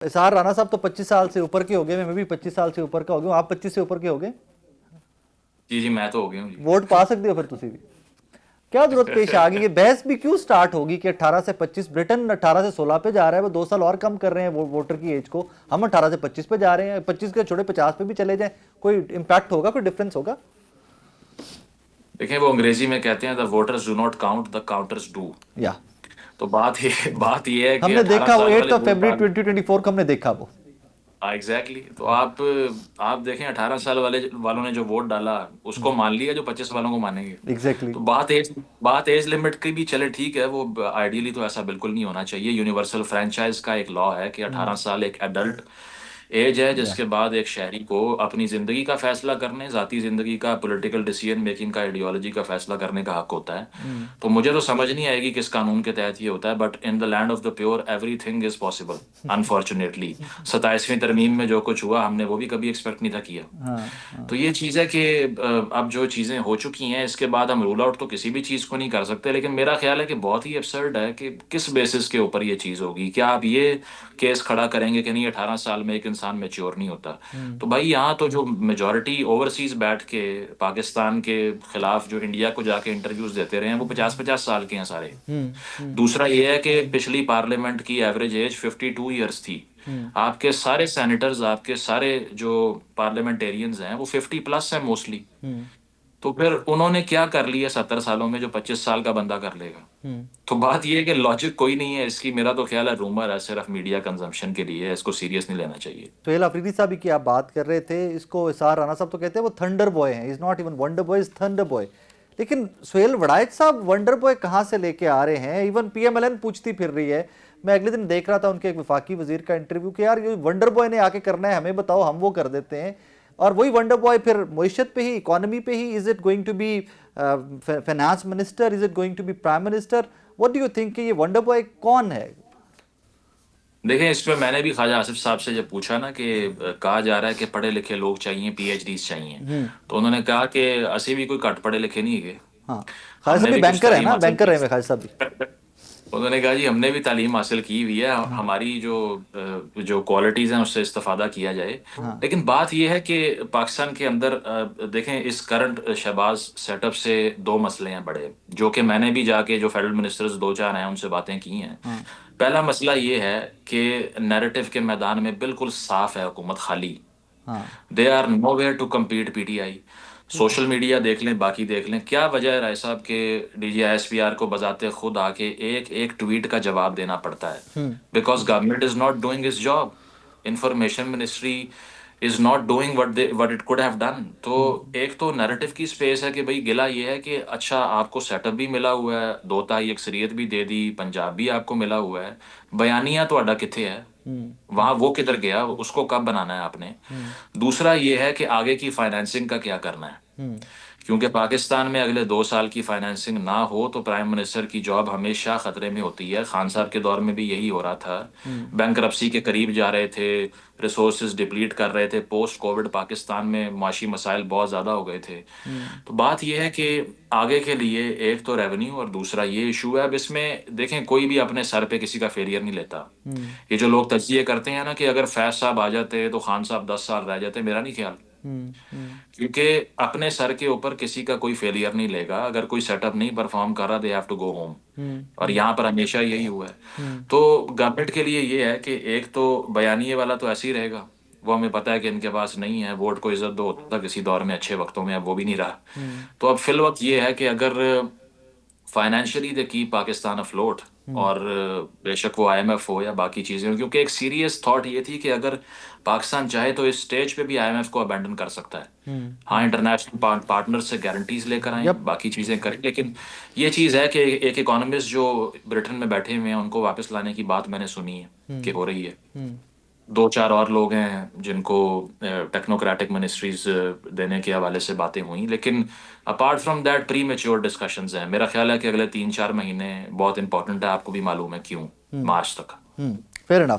इसार राणा साहब तो 25 साल से ऊपर के हो गए, मैं भी 25 साल से ऊपर का हो गया, आप 25 से ऊपर के हो गए। जी जी, मैं तो हो गया हूँ जी। वोट पा सकते हो फिर तुसी भी। क्या जरूरत पेश आ गई, ये बहस भी क्यों स्टार्ट होगी कि 18 से 25, ब्रिटेन 18 से 16 पे जा रहा है, वो 2 साल और कम कर रहे हैं वोटर की एज को, हम 18 से 25 पे जा रहे हैं, 25 के छोड़े 50 पे भी चले जाएं, कोई इम्पैक्ट होगा, कोई डिफरेंस होगा? देखिए, वो अंग्रेजी में कहते हैं the voters do not count, the counters do. या तो बात ये है कि हमने 18 देखा वो साल 8 वाले वोट फरवरी डाल। 2024 को हमने देखा वो। हाँ, एग्जैक्टली। तो आप देखें, 18 साल वालों ने जो वोट डाला उसको मान लिया जो 25 वालों को मानेंगे। एग्जैक्टली। तो बात एज लिमिट की भी चले, ठीक है, वो आइडियली तो ऐसा बिल्कुल नहीं होना चाहिए। यूनिवर्सल फ्रेंचाइज का एक लॉ है कि 18 साल एक एडल्ट एज है या जिसके बाद एक शहरी को अपनी जिंदगी का फैसला करने, जाती जिंदगी का, पॉलिटिकल डिसीजन मेकिंग का, आइडियोलॉजी का फैसला करने का हक होता है। तो मुझे तो समझ नहीं आएगी किस कानून के तहत ये होता है, but in the land of the pure everything is possible. Unfortunately 27वीं तरमीम में जो कुछ हुआ, हमने वो भी कभी एक्सपेक्ट नहीं था किया। हाँ तो हाँ। ये चीज़ है कि अब जो चीज़ें हो चुकी हैं इसके बाद हम रूल आउट तो किसी भी चीज़ को नहीं कर सकते, लेकिन मेरा ख्याल है कि बहुत ही absurd है कि किस बेसिस के ऊपर ये चीज़ होगी। क्या आप ये केस खड़ा करेंगे कि नहीं, 18 साल में एक इंसान मैच्योर नहीं होता? तो भाई, यहाँ तो जो मेजोरिटी ओवरसीज बैठ के पाकिस्तान के खिलाफ जो इंडिया को जाके इंटरव्यूज देते रहे हैं, वो 50-50 साल के हैं सारे। हम्म। दूसरा ये है कि पिछली पार्लियामेंट की एवरेज एज 52 ईयर्स थी। हम्म। आपके सारे सेनेटर्स, आपके सारे जो पार्लियामेंटेरियंस हैं, वो 50+ हैं मोस्टली। हम्म। तो फिर उन्होंने क्या कर लिया 70 सालों में जो 25 साल का बंदा कर लेगा? हम्म। तो बात ये है कि लॉजिक कोई नहीं है इसकी। मेरा तो ख्याल है रूमर है, सिर्फ मीडिया कंजम्पशन के लिए है, इसको सीरियस नहीं लेना चाहिए। सुहेल अफरीदी साहब की आप बात कर रहे थे, इसको इसार राणा साहब तो कहते हैं वो थंडर बॉय हैं, is not even wonder boy, is thunder boy. लेकिन सुहेल वड़ाइच साहब वंडर बॉय कहाँ से लेके आ रहे हैं? इवन पीएमएलएन पूछती फिर रही है। मैं अगले दिन देख रहा था उनके एक वफाकी वजीर का इंटरव्यू कि यार ये वंडर बॉय ने आके करना है, हमें बताओ, हम वो कर देते हैं। और वही वंडर बॉय फिर मईशत पे ही, इकोनॉमी पे ही, is it going to be finance minister, is it going to be prime minister? What do you think कि ये वंडर बॉय कौन है? देखें, इस पे मैंने भी ख्वाजा आसिफ साहब से जब पूछा ना कि कहा जा रहा है कि पढ़े लिखे लोग चाहिए, पीएचडीज चाहिए, तो उन्होंने कहा कि असी भी कोई घट पढ़े लिखे नहीं है, हाँ, खालिद साहब हमने भी भी कुछ बैंकर है तालीम ना, हासिल बैंकर की। रहे हैं खालिद साहब भी। उन्होंने कहा जी, हमने भी तालीम हासिल की हुई है, हमारी जो क्वालिटीज़ हैं उससे इस्तेफादा किया जाए। हाँ। लेकिन बात यह है कि पाकिस्तान के अंदर देखें, इस करंट शहबाज सेटअप से दो मसले हैं बड़े, जो कि मैंने भी जाके जो फेडरल मिनिस्टर्स दो चार हैं उनसे बातें की हैं। हाँ। पहला मसला ये है कि नैरेटिव के मैदान में बिल्कुल साफ है हुकूमत खाली। हाँ। They are nowhere to compete PTI. Social media देख लें, बाकी देख लें, क्या वजह है राय साहब के डीजीआईएसपीआर को बजाते खुद आके एक एक ट्वीट का जवाब देना पड़ता है? Hmm. Because government is not doing is job. Information ministry is not doing what it could have done. तो एक तो नैरेटिव की स्पेस है कि भाई, गिला ये है कि अच्छा, आपको सेटअप भी मिला हुआ है, दो ताई अक्सरियत भी दे दी, पंजाब भी आपको मिला हुआ है, बयानिया तो किथे है? हम्म। वहां वो किधर गया? उसको कब बनाना है आपने? हम्म। दूसरा ये है कि आगे की फाइनेंसिंग का क्या करना है, हम्म। क्योंकि पाकिस्तान में अगले 2 साल की फाइनेंसिंग ना हो तो प्राइम मिनिस्टर की जॉब हमेशा खतरे में होती है। खान साहब के दौर में भी यही हो रहा था। हम्म। बैंकरप्सी के करीब जा रहे थे, रिसोर्सेज डिप्लीट कर रहे थे, पोस्ट कोविड पाकिस्तान में माशी मसाइल बहुत ज़्यादा हो गए थे। हम्म। तो बात यह है कि आगे के लिए एक तो रेवेन्यू और दूसरा ये इशू है। अब इसमें देखें, कोई भी अपने सर पे किसी का फेलियर नहीं लेता। हम्म। ये जो लोग तजिए करते हैं ना कि अगर फैज साहब आ जाते तो खान साहब 10 साल रह जाते, मेरा नहीं ख्याल। हम्म। हम्म। क्योंकि अपने सर के ऊपर किसी का कोई फेलियर नहीं लेगा। अगर कोई सेटअप नहीं परफॉर्म कर रहा, they have to go home. और हम्म। यहाँ पर हमेशा यही हुआ है। हम्म। तो गवर्नमेंट के लिए ये है कि एक तो बयानिए वाला तो ऐसे ही रहेगा, वो हमें पता है कि इनके पास नहीं है। वोट को इज्जत दो होता था किसी दौर में अच्छे वक्तों में, अब वो भी नहीं रहा। हम्म। तो अब फिल वक्त ये है कि अगर फाइनेंशियली दे की पाकिस्तान अफलोट, हम्म। और बेशक वो आईएमएफ हो या बाकी चीज़ें हो, क्योंकि एक सीरियस थॉट ये थी कि अगर पाकिस्तान चाहे तो इस स्टेज पे भी आईएमएफ को अबैंडन कर सकता है। हाँ, हम्म। इंटरनेशनल पार्टनर से गारंटीज लेकर आए, यप। बाकी चीज़ें करें, लेकिन ये चीज़ है कि एक इकोनॉमिस्ट जो ब्रिटेन में बैठे हुए हैं उनको वापस लाने की बात मैंने सुनी है कि हम्म। हो रही है। हम्म। दो चार और लोग हैं जिनको टेक्नोक्रेटिक मिनिस्ट्रीज देने के हवाले से बातें हुई, लेकिन apart from that pre mature discussions हैं। मेरा ख्याल है कि अगले 3-4 महीने बहुत इंपॉर्टेंट है, आपको भी मालूम है क्यों, हम्म। मार्च तक। Fair enough.